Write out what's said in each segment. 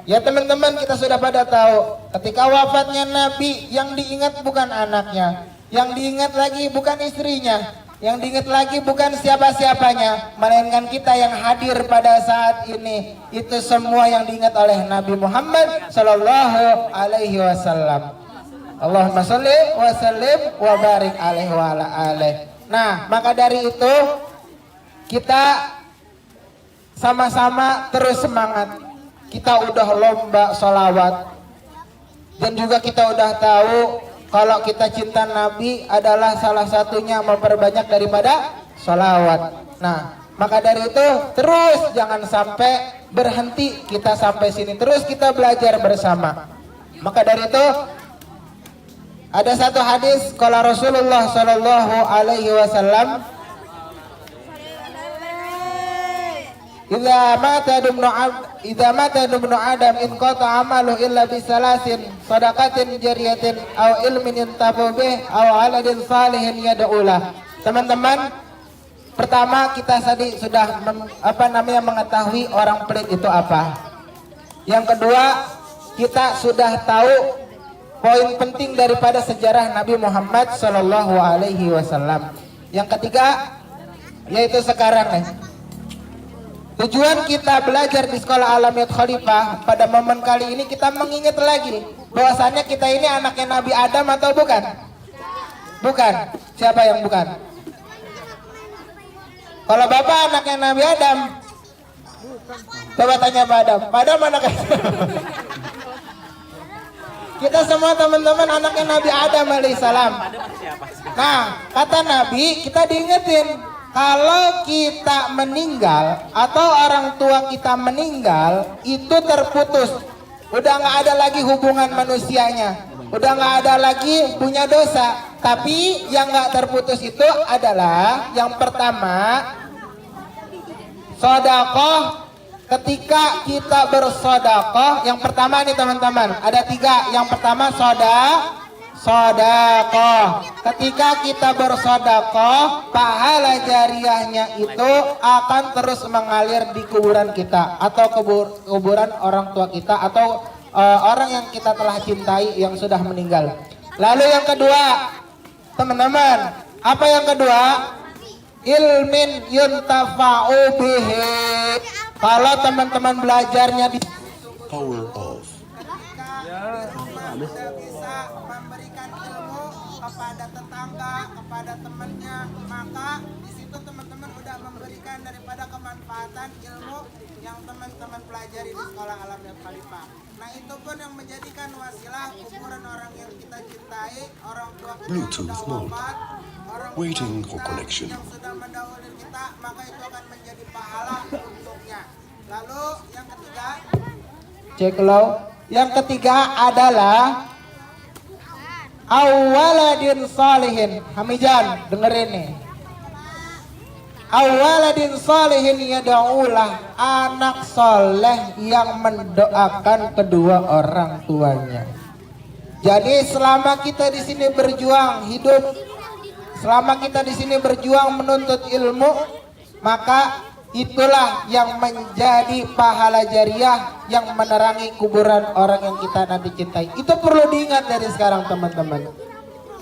Ya teman-teman, kita sudah pada tahu ketika wafatnya Nabi, yang diingat bukan anaknya, yang diingat lagi bukan istrinya, yang diingat lagi bukan siapa-siapanya, melainkan kita yang hadir pada saat ini. Itu semua yang diingat oleh Nabi Muhammad Sallallahu Alaihi Wasallam. Allahumma sholli wa sallim wa barik alaihi wa ala alihi. Nah, maka dari itu kita sama-sama terus semangat. Kita udah lomba sholawat, dan juga kita udah tahu kalau kita cinta Nabi adalah salah satunya memperbanyak daripada sholawat. Nah, maka dari itu terus jangan sampai berhenti, kita sampai sini terus kita belajar bersama. Maka dari itu ada satu hadis qala Rasulullah sallallahu alaihi wasallam, Idza mata ibnu Adam in qata amalu illa bi salasin sadaqatin jariyatin aw ilmin yantafu bih aw aladin salihin yad'ulah. Teman-teman, pertama kita tadi sudah mengetahui orang pelit itu apa. Yang kedua, kita sudah tahu poin penting daripada sejarah Nabi Muhammad sallallahu alaihi wasallam. Yang ketiga, yaitu sekarang tujuan kita belajar di sekolah Alamiyat Khalifah pada momen kali ini, kita mengingat lagi bahwasannya kita ini anaknya Nabi Adam atau bukan? Bukan. Siapa yang bukan? Kalau Bapak anaknya Nabi Adam, coba tanya Pak Adam. Pak Adam anaknya kita semua teman-teman anaknya Nabi Adam alaihissalam. Nah, kata Nabi, kita diingetin kalau kita meninggal atau orang tua kita meninggal, itu terputus. Udah nggak ada lagi hubungan manusianya, udah nggak ada lagi punya dosa. Tapi yang nggak terputus itu adalah yang pertama, sedekah. Ketika kita bersedekah, yang pertama nih teman-teman, ada 3. Yang pertama sedekah. Ketika kita bersedekah, pahala jariahnya itu akan terus mengalir di kuburan kita atau kuburan orang tua kita atau orang yang kita telah cintai yang sudah meninggal. Lalu yang kedua, teman-teman, apa yang kedua? Ilmin yuntafa'u bihi. Kalau teman-teman belajarnya di power off. Bisa memberikan ilmu kepada tetangga, kepada temannya, maka di situ teman-teman udah memberikan daripada kemanfaatan ilmu yang teman-teman pelajari di sekolah Alamiyat Khalifah. Nah, itu pun yang menjadikan wasilah kuburan orang yang kita cintai, orang tua kita Bluetooth yang sudah mode. wafat, orang Waiting tua for kita connection. yang sudah mendahului kita, maka itu akan menjadi pahala untuknya. Lalu yang ketiga, cek lo. Yang ketiga adalah awaladin salihin. Hamijan, dengerin nih. Awaladin salihin yada'ulah, anak soleh yang mendoakan kedua orang tuanya. Jadi selama kita di sini berjuang hidup, selama kita di sini berjuang menuntut ilmu, maka itulah yang menjadi pahala jariah yang menerangi kuburan orang yang kita nanti cintai. Itu perlu diingat dari sekarang teman-teman.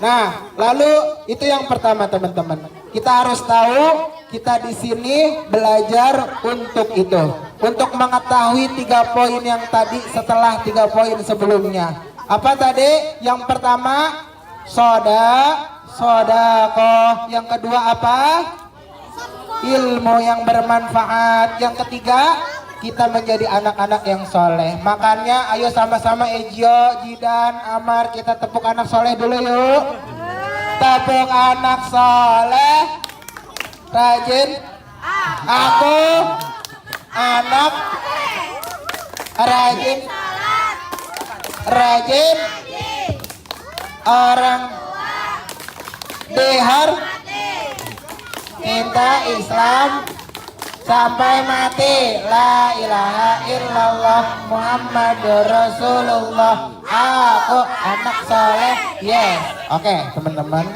Nah, lalu itu yang pertama teman-teman. Kita harus tahu kita di sini belajar untuk itu, untuk mengetahui 3 poin yang tadi setelah 3 poin sebelumnya. Apa tadi? Yang pertama sedekah. Yang kedua apa? Ilmu yang bermanfaat. Yang ketiga, kita menjadi anak-anak yang soleh. Makanya ayo sama-sama Ejo, Jidan, Amar, kita tepuk anak soleh dulu yuk. Tepuk anak soleh. Rajin. Aku anak rajin orang dihar cinta Islam sampai mati. La ilaha illallah Muhammadur Rasulullah. Aku anak soleh. Yes. Oke, teman-teman.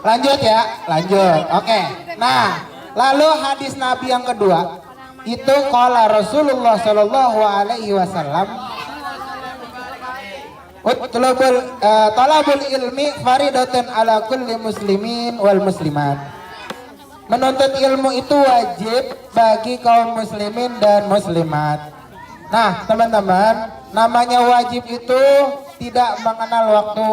Lanjut ya, lanjut. Oke. Nah, lalu hadis Nabi yang kedua. itu qala Rasulullah sallallahu alaihi wasallam talabul ilmi faridatun ala kulli muslimin wal muslimat. Menuntut ilmu itu wajib bagi kaum muslimin dan muslimat. Nah, teman-teman, namanya wajib itu tidak mengenal waktu,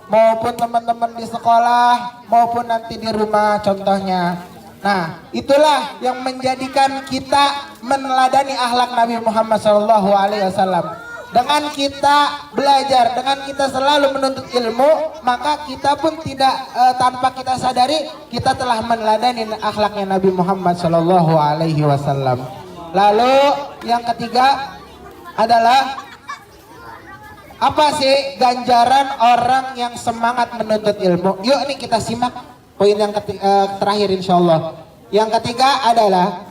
maupun teman-teman di sekolah maupun nanti di rumah contohnya. Nah, itulah yang menjadikan kita meneladani akhlak Nabi Muhammad SAW. Dengan kita belajar, dengan kita selalu menuntut ilmu, maka kita pun tidak tanpa kita sadari kita telah meneladani akhlaknya Nabi Muhammad SAW. Lalu yang ketiga adalah apa sih ganjaran orang yang semangat menuntut ilmu? Yuk nih kita simak poin yang terakhir insyaallah. Yang ketiga adalah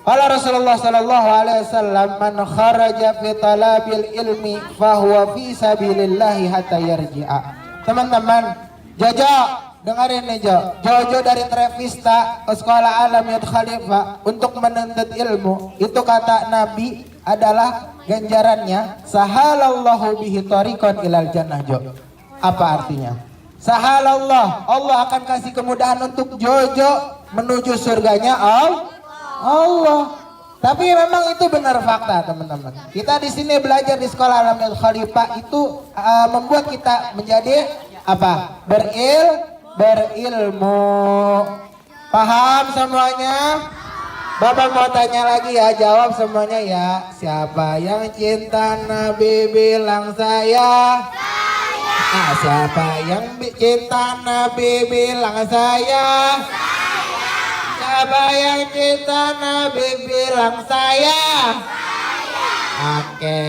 qala Rasulullah sallallahu alaihi wasallam man kharaja fi talabil ilmi fahuwa fi sabilillah hatta yarji'a. Teman-teman, Jojo dengerin nih Jojo dari Trevista Sekolah Alam Yud Khalifah untuk menuntut ilmu. Itu kata Nabi adalah ganjarannya sahalallahu bihi tariqan ilal jannah. Apa artinya? Sahalallah, Allah akan kasih kemudahan untuk Jojo menuju surganya Allah. Tapi memang itu benar fakta, teman-teman. Kita di sini belajar di Sekolah Alam Khalifah itu membuat kita menjadi apa? Berilmu. Paham semuanya? Bapak mau tanya lagi ya, jawab semuanya ya. Siapa yang cinta Nabi bilang saya. Siapa yang cinta Nabi bilang saya. Siapa yang cinta Nabi bilang saya. Oke,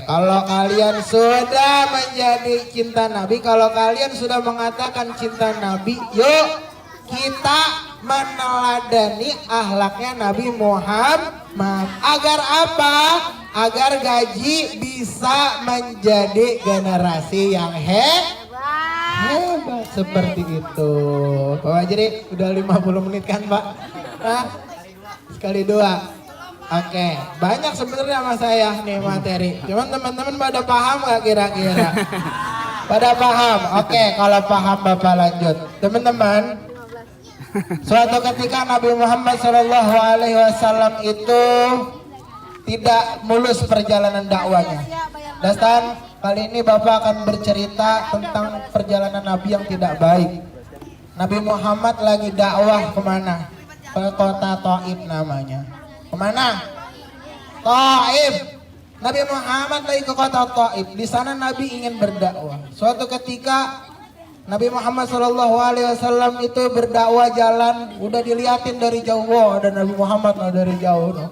kalau kalian sudah menjadi cinta Nabi, kalau kalian sudah mengatakan cinta Nabi, yuk kita meneladani akhlaknya Nabi Muhammad. Agar apa? Agar gaji bisa menjadi generasi yang hebat seperti itu. Pak jadi udah 50 menit kan Pak? Nah, sekali dua. Oke, banyak sebenarnya sama saya nih materi. Cuman teman-teman pada paham gak kira-kira? Pada paham? Oke, kalau paham Bapak lanjut. Teman-teman, suatu ketika Nabi Muhammad SAW itu tidak mulus perjalanan dakwanya. Dan kali ini Bapak akan bercerita tentang perjalanan Nabi yang tidak baik. Nabi Muhammad lagi dakwah kemana? Ke kota Thaif namanya. Kemana? Thaif. Nabi Muhammad lagi ke kota Thaif. Di sana Nabi ingin berdakwah. Suatu ketika Nabi Muhammad SAW itu berdakwah jalan, udah diliatin dari jauh, ada Nabi Muhammad lah dari jauh. No.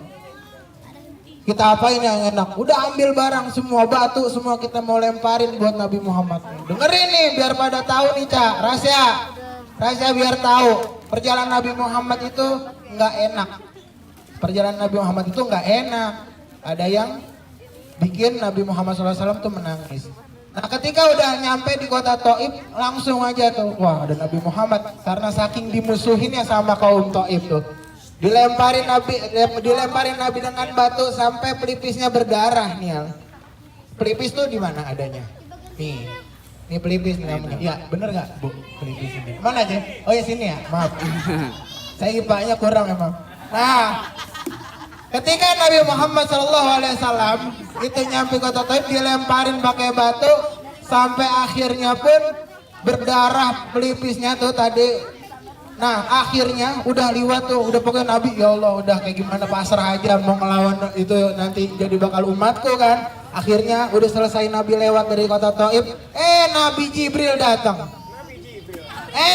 Kita apain yang enak? Udah ambil barang semua, batu semua kita mau lemparin buat Nabi Muhammad. Dengerin nih biar pada tahu nih Cak, rahasia biar tahu. Perjalanan Nabi Muhammad itu nggak enak. Perjalanan Nabi Muhammad itu nggak enak. Ada yang bikin Nabi Muhammad SAW tuh menangis. Nah ketika udah nyampe di kota Thaif langsung aja tuh, wah ada Nabi Muhammad. Karena saking dimusuhinnya sama kaum Thaif tuh, dilemparin Nabi dengan batu sampai pelipisnya berdarah nih. Pelipis tuh di mana adanya? Nih pelipis namanya. Ya bener nggak Bu pelipis ini? Mana aja? Oh ya sini ya, maaf. Saya IPA-nya kurang emang. Nah, ketika Nabi Muhammad SAW itu nyampe kota Thaif dilemparin pakai batu sampai akhirnya pun berdarah pelipisnya tuh tadi. Nah akhirnya udah liwat tuh, udah pokoknya Nabi ya Allah udah kayak gimana pasrah aja mau ngelawan itu nanti jadi bakal umatku kan. Akhirnya udah selesai Nabi lewat dari kota Thaif, Nabi Jibril datang.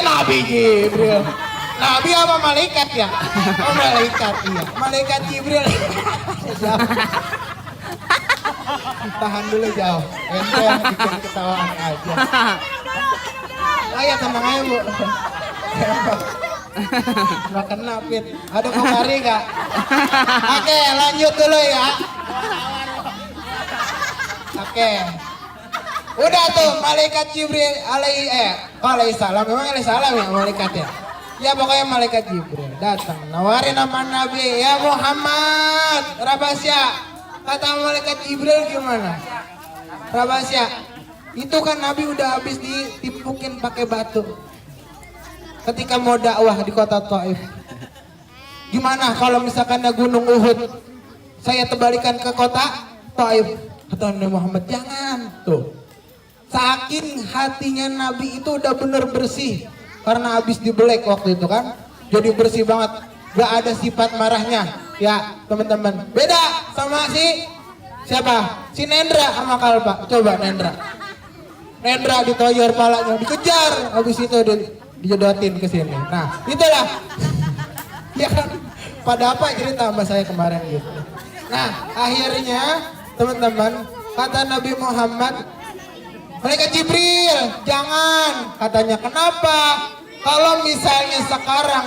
Nabi Jibril. Nabi apa malaikat ya? Oh malaikat iya. Malaikat Jibril. Tahan dulu jauh. Ente yang bikin ketawaan aja. Ayo tenang aja Bu. Nggak kena Pit. Ada kokari gak? Oke lanjut dulu ya. Oke. Udah tuh malaikat Jibril alaihi salam. Memang alaihi salam ya malaikat ya? Ya pokoknya malaikat Jibril. datang nawarin nama Nabi, ya Muhammad, Rabasya. Kata malaikat Jibril gimana? Rabasya, itu kan Nabi udah habis ditimpukin pakai batu ketika mau dakwah di kota Taif. Gimana kalau misalkan ada gunung Uhud, saya tebalikan ke kota Taif? Kata Nabi Muhammad, jangan. Tuh, saking hatinya Nabi itu udah bener bersih karena habis dibelek waktu itu kan, jadi bersih banget, gak ada sifat marahnya. Ya teman-teman, beda sama siapa? Si Nendra sama Kalpa. Coba Nendra ditoyor palanya, dikejar, habis itu dijodotin ke sini. Nah itulah ya kan, pada apa cerita sama saya kemarin gitu. Nah akhirnya teman-teman, kata Nabi Muhammad, malaikat Jibril jangan. Katanya kenapa? Kalau misalnya sekarang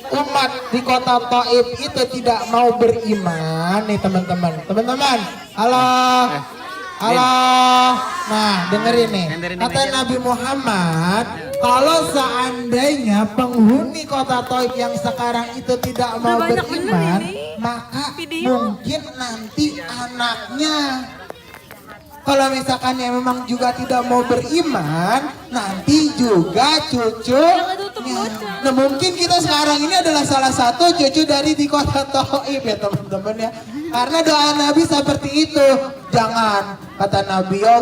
umat di kota Taif itu tidak mau beriman nih teman-teman, halo, nah dengerin nih, kata Nabi Muhammad, kalau seandainya penghuni kota Taif yang sekarang itu tidak mau beriman, maka mungkin nanti anaknya, kalau misalkan yang memang juga tidak mau beriman, nanti juga cucunya. Nah mungkin kita sekarang ini adalah salah satu cucu dari di kota Taif ya teman-teman ya. Karena doa Nabi seperti itu. Jangan, kata Nabi,